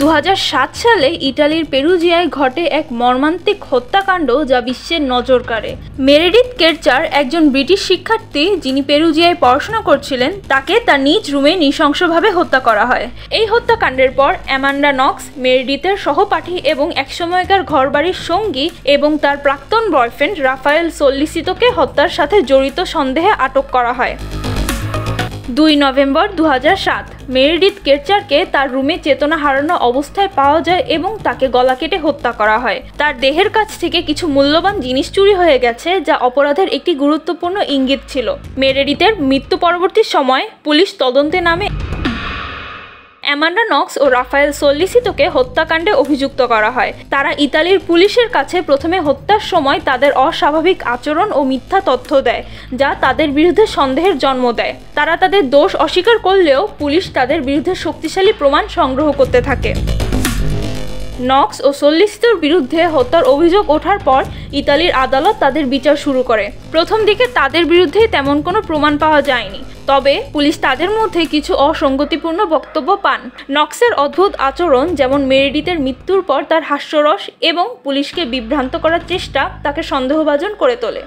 2007 সালে ইতালির পেরুজিয়ায় ঘটে এক মর্মান্তিক হত্যাকাণ্ড যা বিশ্বের নজর কাড়ে। মেরেডিথ কেরচার একজন ব্রিটিশ শিক্ষার্থী যিনি পেরুজিয়ায় পড়াশোনা করছিলেন, তাকে তার নিজ রুমে নৃশংসভাবে হত্যা করা হয়। এই হত্যাকাণ্ডের পর অ্যামান্ডা নক্স, মেরেডিথের সহপাঠী এবং একসময়কার ঘরবাড়ির সঙ্গী এবং তার প্রাক্তন বয়ফ্রেন্ড রাফায়েল সোল্লিসিতোকে হত্যার সাথে জড়িত সন্দেহে আটক করা হয়। 2 নভেম্বর 2007 মেরেডিথ কেরচারকে তার রুমে চেতনা হারানো অবস্থায় পাওয়া যায় এবং তাকে গলা কেটে হত্যা করা হয়। তার দেহের কাছ থেকে কিছু মূল্যবান জিনিস চুরি হয়ে গেছে, যা অপরাধের একটি গুরুত্বপূর্ণ ইঙ্গিত ছিল। মেরেডিথের মৃত্যু পরবর্তী সময় পুলিশ তদন্তে নামে। অ্যামান্ডা নক্স ও রাফায়েল সোল্লিসিতোকে হত্যাকাণ্ডে অভিযুক্ত করা হয়। তারা ইতালির পুলিশের কাছে প্রথমে হত্যার সময় তাদের অস্বাভাবিক আচরণ ও মিথ্যা তথ্য দেয়, যা তাদের বিরুদ্ধে সন্দেহের জন্ম দেয়। তারা তাদের দোষ অস্বীকার করলেও পুলিশ তাদের বিরুদ্ধে শক্তিশালী প্রমাণ সংগ্রহ করতে থাকে। নক্স ও সোল্লিসিতোর বিরুদ্ধে হত্যার অভিযোগ ওঠার পর ইতালির আদালত তাদের বিচার শুরু করে। প্রথম দিকে তাদের বিরুদ্ধে তেমন কোনো প্রমাণ পাওয়া যায়নি, তবে পুলিশ তাদের মধ্যে কিছু অসঙ্গতিপূর্ণ বক্তব্য পান। নক্সের অদ্ভুত আচরণ, যেমন মেরেডিথের মৃত্যুর পর তার হাস্যরস এবং পুলিশকে বিভ্রান্ত করার চেষ্টা, তাকে সন্দেহভাজন করে তোলে।